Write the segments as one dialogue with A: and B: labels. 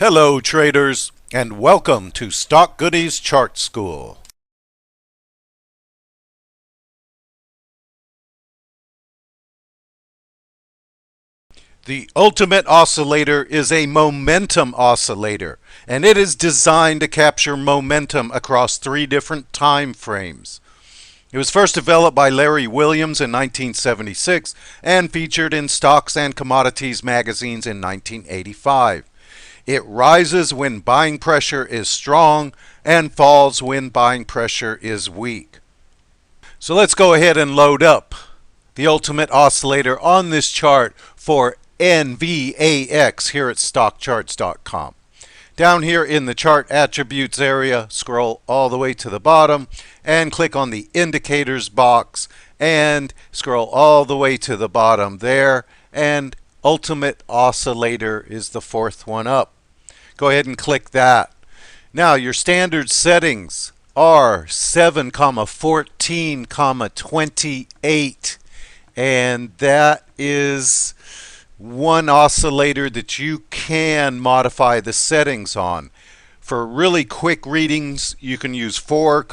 A: Hello traders, and welcome to StockGoodies Chart School. The ultimate oscillator is a momentum oscillator, and it is designed to capture momentum across 3 different time frames. It was first developed by Larry Williams in 1976 and featured in Stocks and Commodities magazines in 1985. It rises when buying pressure is strong and falls when buying pressure is weak. So let's go ahead and load up the ultimate oscillator on this chart for NVAX here at StockCharts.com. Down here in the chart attributes area, scroll all the way to the bottom and click on the indicators box and scroll all the way to the bottom there, and ultimate oscillator is the 4th one up. Go ahead and click that. Now your standard settings are 7, 14, 28, and that is one oscillator that you can modify the settings on. For really quick readings, you can use 4,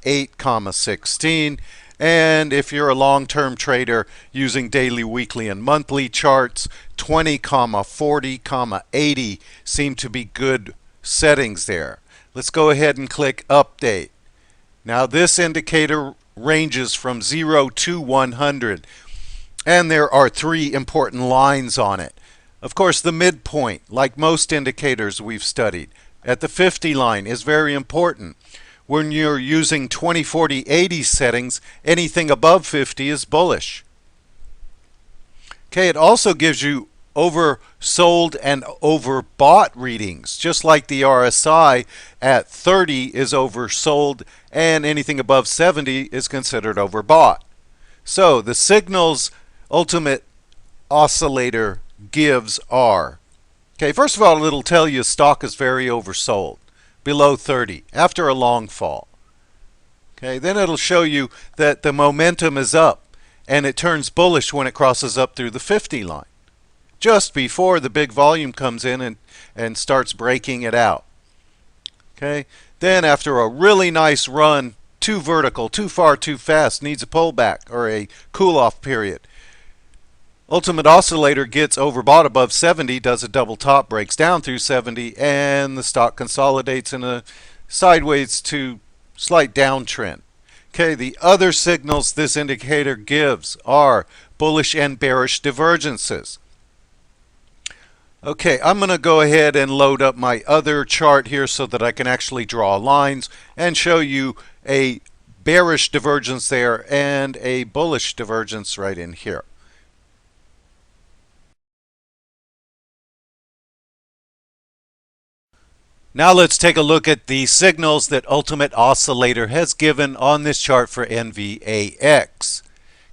A: 8, 16. And if you're a long-term trader using daily, weekly, and monthly charts, 20, 40, 80 seem to be good settings there. Let's go ahead and click Update. Now this indicator ranges from 0 to 100, and there are 3 important lines on it. Of course, the midpoint, like most indicators we've studied, at the 50 line is very important. When you're using 20, 40, 80 settings, anything above 50 is bullish. Okay, it also gives you oversold and overbought readings, just like the RSI at 30 is oversold and anything above 70 is considered overbought. So the signals ultimate oscillator gives are, okay, first of all, it'll tell you stock is very oversold below 30 after a long fall. Okay, then it'll show you that the momentum is up and it turns bullish when it crosses up through the 50 line, just before the big volume comes in and starts breaking it out. Okay, then after a really nice run, too vertical, too far, too fast, needs a pullback or a cool-off period, ultimate oscillator gets overbought above 70, does a double top, breaks down through 70, and the stock consolidates in a sideways to slight downtrend. Okay, the other signals this indicator gives are bullish and bearish divergences. Okay, I'm going to go ahead and load up my other chart here so that I can actually draw lines and show you a bearish divergence there and a bullish divergence right in here. Now let's take a look at the signals that ultimate oscillator has given on this chart for NVAX.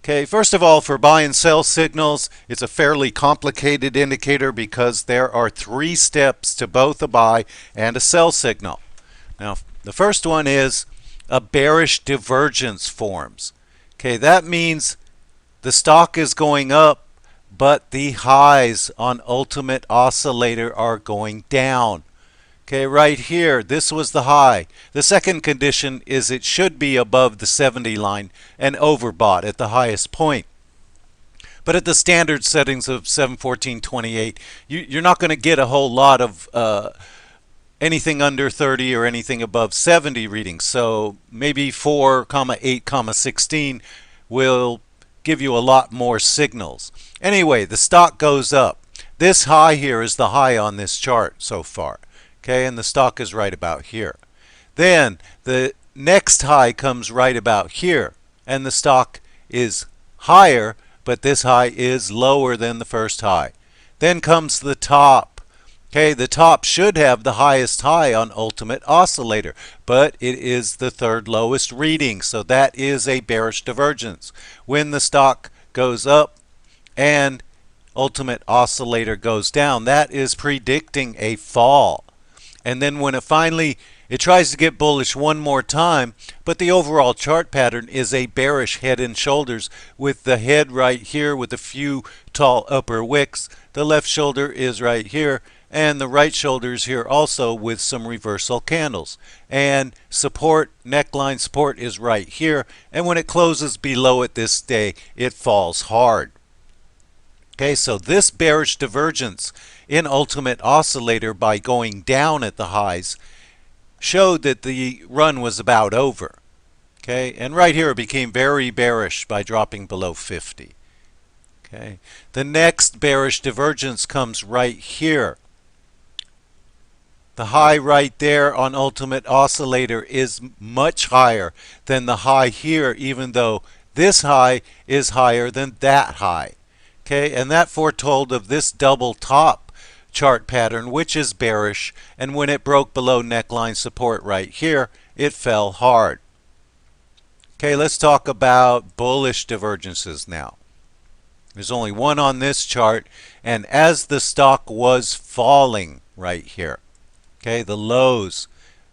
A: Okay, first of all, for buy and sell signals, it's a fairly complicated indicator because there are 3 steps to both a buy and a sell signal. Now, the first one is a bearish divergence forms. Okay, that means the stock is going up, but the highs on ultimate oscillator are going down. Okay, right here, this was the high. The second condition is it should be above the 70 line and overbought at the highest point. But at the standard settings of 7, 14, 28, you're not going to get a whole lot of anything under 30 or anything above 70 readings. So maybe 4, 8, 16 will give you a lot more signals. Anyway, the stock goes up. This high here is the high on this chart so far. Okay, and the stock is right about here. Then the next high comes right about here, and the stock is higher, but this high is lower than the first high. Then comes the top. Okay, the top should have the highest high on ultimate oscillator, but it is the 3rd lowest reading, so that is a bearish divergence. When the stock goes up and ultimate oscillator goes down, that is predicting a fall. And then when it tries to get bullish one more time, but the overall chart pattern is a bearish head and shoulders with the head right here with a few tall upper wicks. The left shoulder is right here, and the right shoulder is here also with some reversal candles. And support, neckline support is right here, and when it closes below it this day, it falls hard. Okay, so this bearish divergence in Ultimate Oscillator by going down at the highs showed that the run was about over. Okay, and right here it became very bearish by dropping below 50. Okay, the next bearish divergence comes right here. The high right there on Ultimate Oscillator is much higher than the high here, even though this high is higher than that high. Okay, and that foretold of this double top chart pattern, which is bearish, and when it broke below neckline support right here, it fell hard. Okay, let's talk about bullish divergences now. There's only one on this chart, and as the stock was falling right here, okay, the lows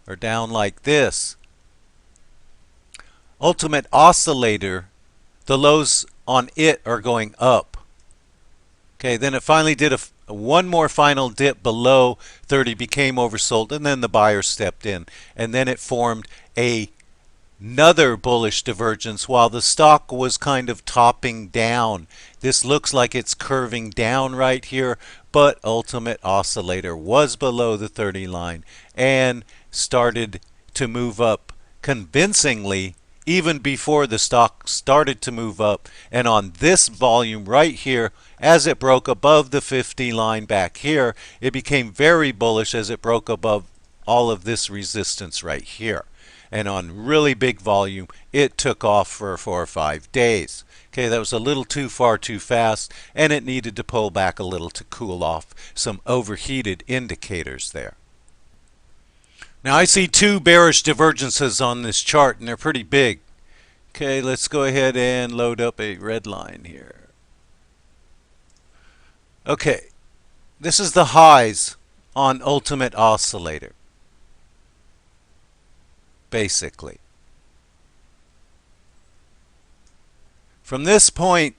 A: are down like this. Ultimate Oscillator, the lows on it are going up. Okay, then it finally did one more final dip below 30, became oversold, and then the buyer stepped in. And then it formed another bullish divergence while the stock was kind of topping down. This looks like it's curving down right here, but Ultimate Oscillator was below the 30 line and started to move up convincingly even before the stock started to move up. And on this volume right here, as it broke above the 50 line back here, it became very bullish as it broke above all of this resistance right here. And on really big volume, it took off for 4 or 5 days. Okay, that was a little too far too fast, and it needed to pull back a little to cool off some overheated indicators there. Now I see two bearish divergences on this chart, and they're pretty big. Okay, let's go ahead and load up a red line here. Okay, this is the highs on Ultimate Oscillator, basically. From this point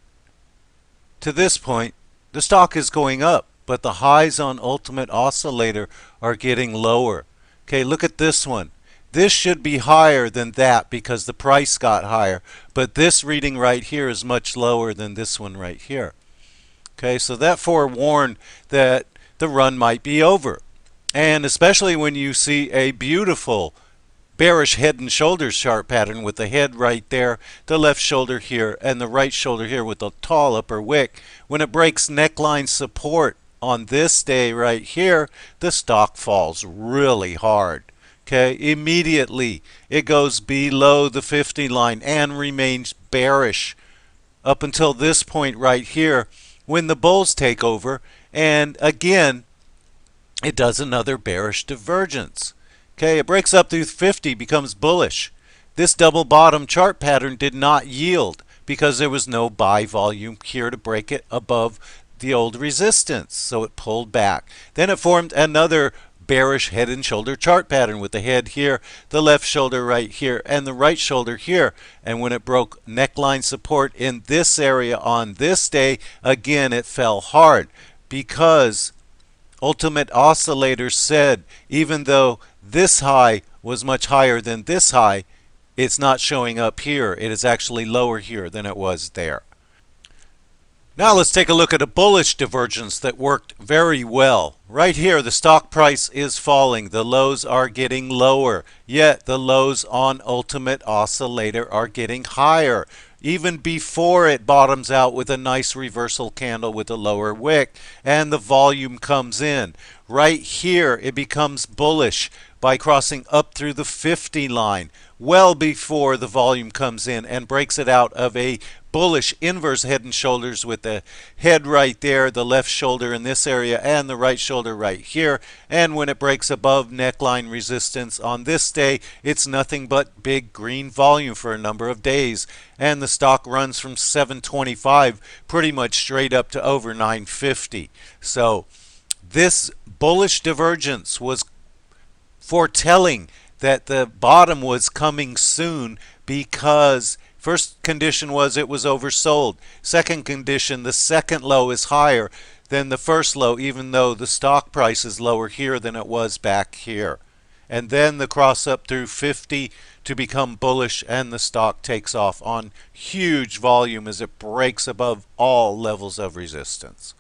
A: to this point, the stock is going up, but the highs on Ultimate Oscillator are getting lower. Okay, look at this one. This should be higher than that because the price got higher, but this reading right here is much lower than this one right here. Okay, so that forewarned that the run might be over. And especially when you see a beautiful bearish head and shoulders chart pattern with the head right there, the left shoulder here, and the right shoulder here with a tall upper wick. When it breaks neckline support on this day right here, the stock falls really hard. Okay, immediately it goes below the 50 line and remains bearish up until this point right here when the bulls take over, and again it does another bearish divergence. Okay, it breaks up through 50, becomes bullish. This double bottom chart pattern did not yield because there was no buy volume here to break it above the old resistance, so it pulled back. Then it formed another bearish head and shoulder chart pattern with the head here, the left shoulder right here, and the right shoulder here. And when it broke neckline support in this area on this day, again it fell hard because Ultimate Oscillator said even though this high was much higher than this high, it's not showing up here. It is actually lower here than it was there. Now let's take a look at a bullish divergence that worked very well. Right here, the stock price is falling. The lows are getting lower, yet the lows on Ultimate Oscillator are getting higher, even before it bottoms out with a nice reversal candle with a lower wick, and the volume comes in. Right here, it becomes bullish by crossing up through the 50 line, well before the volume comes in and breaks it out of a bullish inverse head and shoulders with the head right there, the left shoulder in this area, and the right shoulder right here. And when it breaks above neckline resistance on this day, it's nothing but big green volume for a number of days. And the stock runs from 725 pretty much straight up to over 950. So this bullish divergence was foretelling that the bottom was coming soon because First condition was it was oversold. Second condition, the second low is higher than the first low, even though the stock price is lower here than it was back here. And then the cross up through 50 to become bullish, and the stock takes off on huge volume as it breaks above all levels of resistance.